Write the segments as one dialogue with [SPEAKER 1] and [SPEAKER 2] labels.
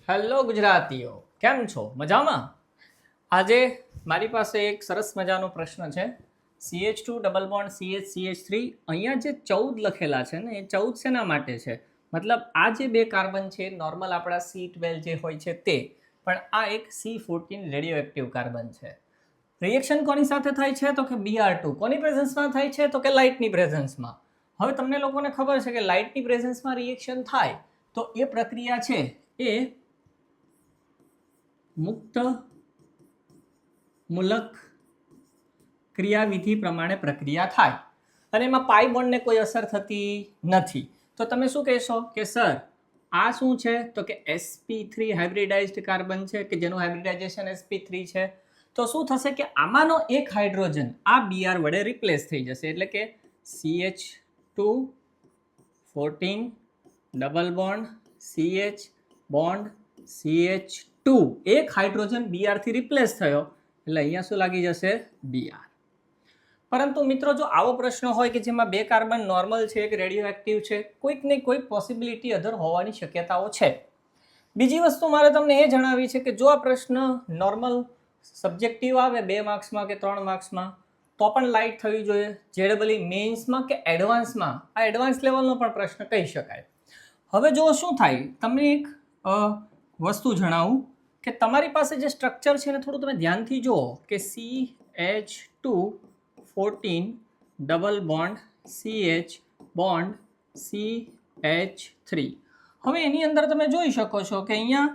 [SPEAKER 1] Hello ગુજરાતીઓ, કેમ છો? મજામાં? આજે મારી પાસે એક સરસ મજાનો પ્રશ્ન છે. CH2 ડબલ બોન્ડ CH3 અહીંયા જે 14 લખેલા છે ને, એ 14 શેના માટે છે? મતલબ આ જે બે કાર્બન છે નોર્મલ આપણા C12 જે હોય છે તે, પણ આ એક C14 રેડિયો એક્ટિવ કાર્બન છે. રિએક્શન કોની સાથે થાય છે? તો કે Br2. કોની પ્રેઝન્સમાં થાય છે? તો કે લાઇટની પ્રેઝન્સમાં. હવે તમને લોકોને ખબર છે કે લાઇટની પ્રેઝન્સમાં રિએક્શન થાય તો એ પ્રક્રિયા છે એ મુક્ત મૂલક ક્રિયાવિધિ પ્રમાણે પ્રક્રિયા થાય અને એમાં પાઈ બોન્ડને કોઈ અસર થતી નથી. તો તમે શું કહેશો કે સર આ શું છે? તો કે sp3 હાઇબ્રિડાઇઝ્ડ કાર્બન છે કે જેનું હાઇબ્રિડાઇઝેશન sp3 છે. તો શું થશે કે આમાંનો એક હાઇડ્રોજન આ Br વડે રિપ્લેસ થઈ જશે, એટલે કે CH2 14 double bond CH bond CH2 એક હાઇડ્રોજન Br થી રિપ્લેસ થયો એટલે અહીંયા શું લાગી જશે? Br. પરંતુ મિત્રો જો આવો પ્રશ્ન હોય કે જેમાં બે કાર્બન નોર્મલ છે, એક રેડિયો એક્ટિવ છે, કોઈક ને કોઈક પોસિબિલિટી અધર હોવાની શક્યતાઓ છે. બીજી વસ્તુ મારે તમને એ જણાવી છે કે જો આ પ્રશ્ન નોર્મલ સબ્જેક્ટિવ આવે 2 માર્ક્સમાં કે 3 માર્ક્સમાં તો પણ લાઇટ થવી જોઈએ. જેડબલી મેઇન્સમાં કે એડવાન્સમાં આ એડવાન્સ લેવલનો પણ પ્રશ્ન કહી શકાય. હવે જો શું થાય, તમને એક વસ્તુ જણાવું કે તમારી પાસે જે સ્ટ્રક્ચર છે ને થોડું તમે ધ્યાનથી જુઓ કે CH2 14 double bond CH bond CH3. હવે એની અંદર તમે જોઈ શકો છો કે અહીંયા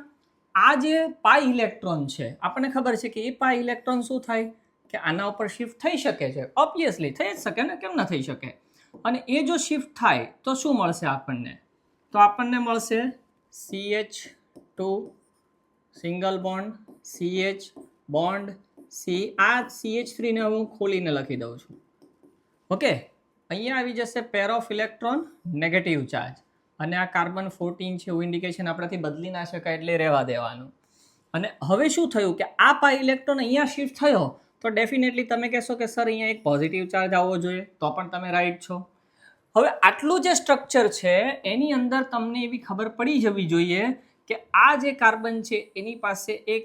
[SPEAKER 1] આ જે પાઈ ઇલેક્ટ્રોન છે, આપણને ખબર છે કે એ પાઈ ઇલેક્ટ્રોન શું થાય કે આના ઉપર શિફ્ટ થઈ શકે છે. ઓબ્વિયસલી થઈ જ શકે ને, કેમ ના થઈ શકે? અને એ જો શિફ્ટ થાય તો શું મળશે આપણને? તો આપણને મળશે CH2 single bond CH bond C. આ CH3 ને હું ખોલીને લખી દઉં છું. ઓકે, અહીંયા આવી જશે pair of electron negative charge અને આ કાર્બન 14 છે એવું ઇન્ડિકેશન આપણાથી બદલી ના શકાય એટલે રહેવા દેવાનું. અને હવે શું થયું કે આ પાઈ ઇલેક્ટ્રોન અહીંયા શિફ્ટ થયો તો ડેફિનેટલી તમે કહેશો કે સર અહીંયા એક પોઝિટિવ ચાર્જ આવવો જોઈએ, તો પણ તમે રાઈટ છો. હવે આટલું જે સ્ટ્રક્ચર છે એની અંદર તમને એવી ખબર પડી જવી જોઈએ કે આ જે કાર્બન છે એની પાસે એક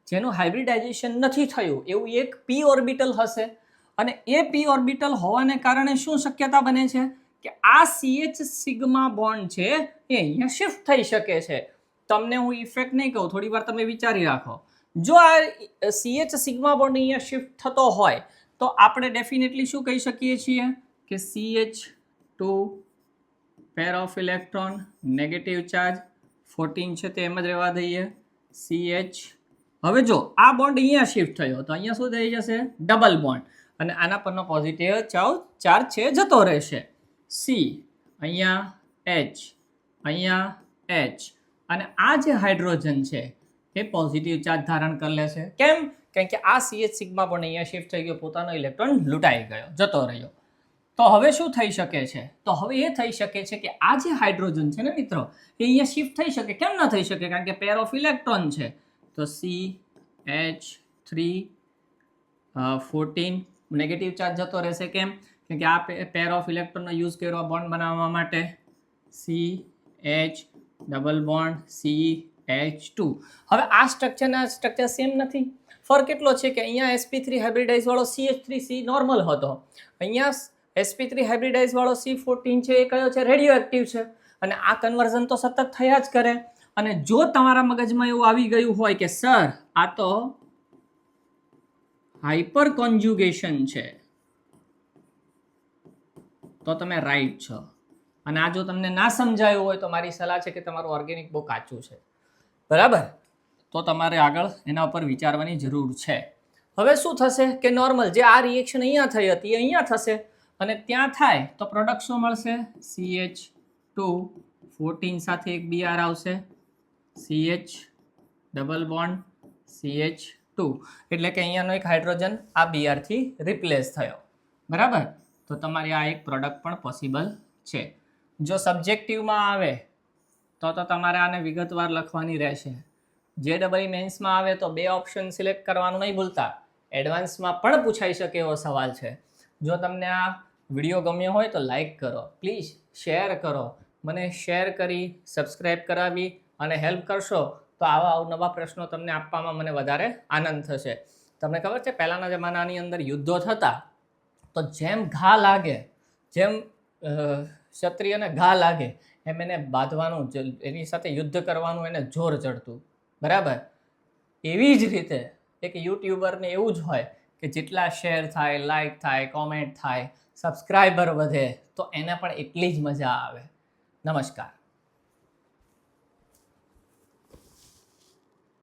[SPEAKER 1] જેનું હાઇબ્રિડાઇઝેશન નથી થયું એવું એક p ઓર્બિટલ હશે અને એ p ઓર્બિટલ હોવાને કારણે શું શક્યતા બને છે કે આ CH સિગ્મા બોન્ડ છે એ અહીંયા શિફ્ટ થઈ શકે છે. તમને હું ઇફેક્ટ નહીં કહું, થોડી વાર તમે વિચારી રાખો. જો આ CH સિગ્મા બોન્ડ અહીંયા શિફ્ટ થતો હોય તો આપણે ડેફિનેટલી શું કહી શકીએ છીએ કે CH2 pair of electron negative charge 14 છે તે એમ જ રહેવા દઈએ CH. હવે જો આ બોન્ડ અહીંયા શિફ્ટ થયો તો અહીંયા શું થઈ જશે? ડબલ બોન્ડ અને આના પરનો પોઝિટિવ ચાર્જ છે જતો રહેશે. C અહીંયા H અહીંયા H અને આ જે હાઇડ્રોજન છે એ પોઝિટિવ ચાર્જ ધારણ કરી લેશે. કેમ? કારણ કે આ CH સિગ્મા બોન્ડ અહીંયા શિફ્ટ થઈ ગયો, પોતાનો ઇલેક્ટ્રોન લૂંટાઈ ગયો, જતો રહ્યો. તો હવે શું થઈ શકે છે? તો હવે એ થઈ શકે છે કે આ જે હાઇડ્રોજન છે ને મિત્રો એ અહીંયા શિફ્ટ થઈ શકે. કેમ ના થઈ શકે? કારણ કે પેર ઓફ ઇલેક્ટ્રોન છે. તો CH3 14 નેગેટિવ ચાર્જ જતો રહેશે. કેમ? કેમ કે આ પેર ઓફ ઇલેક્ટ્રોનનો યુઝ કર્યો બોન્ડ બનાવવા માટે. CH double bond CH2. હવે આ સ્ટ્રક્ચર સેમ નથી. ફરક એટલો છે કે અહીંયા sp3 હાઇબ્રિડાઇઝ વાળો CH3C નોર્મલ હતો, અહીંયા sp3 હાઇબ્રિડાઇઝ વાળો C14 છે એ કયો છે? રેડિયો એક્ટિવ છે. અને આ કન્વર્ઝન તો સતત થયા જ કરે. અને જો તમારા મગજમાં એવું આવી ગયું હોય કે સર આ તો હાઇપર કોન્જ્યુગેશન છે, તો તમે રાઈટ છો. અને આ જો તમને ના સમજાયું હોય તો મારી સલાહ છે કે તમારું ઓર્ગેનિક બહુ કાચું છે, બરાબર? તો તમારે આગળ એના ઉપર વિચારવાની જરૂર છે. હવે શું થશે કે નોર્મલ જે આ રિએક્શન અહીંયા થઈ હતી અહીંયા થશે અને ત્યાં થાય તો પ્રોડક્ટ શું મળશે? CH2 14 સાથે એક Br આવશે, CH ડબલ બોન્ડ CH2. એટલે કે અહીંયાનો એક હાઇડ્રોજન આ Br થી રિપ્લેસ થયો, બરાબર? તો તમારી આ એક પ્રોડક્ટ પણ પોસિબલ છે. જો સબ્જેક્ટિવમાં આવે તો તમારે આને વિગતવાર લખવાની રહેશે. જેડબલ મેન્સમાં આવે તો 2 ઓપ્શન સિલેક્ટ કરવાનું નહીં ભૂલતા. એડવાન્સમાં પણ પૂછાઈ શકે એવો સવાલ છે. જો તમને આ વિડીયો ગમ્યો હોય તો લાઈક કરો, પ્લીઝ શેર કરો. મને શેર કરી સબસ્ક્રાઈબ કરાવી અને હેલ્પ કરશો તો તો આવા અવનવા પ્રશ્નો તમને આપવામાં મને વધારે આનંદ થશે. તમને ખબર છે પહેલાંના જમાનાની અંદર યુદ્ધો થતા તો જેમ ઘા લાગે, જેમ ક્ષત્રિયને ઘા લાગે એમ એને બાંધવાનું, એની સાથે યુદ્ધ કરવાનું એને જોર ચડતું, બરાબર. એવી જ રીતે એક યુટ્યુબરને એવું જ હોય કે જેટલા શેર થાય, લાઈક થાય, કોમેન્ટ થાય, સબસ્ક્રાઈબર વધે તો એને પણ એટલી જ મજા આવે. નમસ્કાર.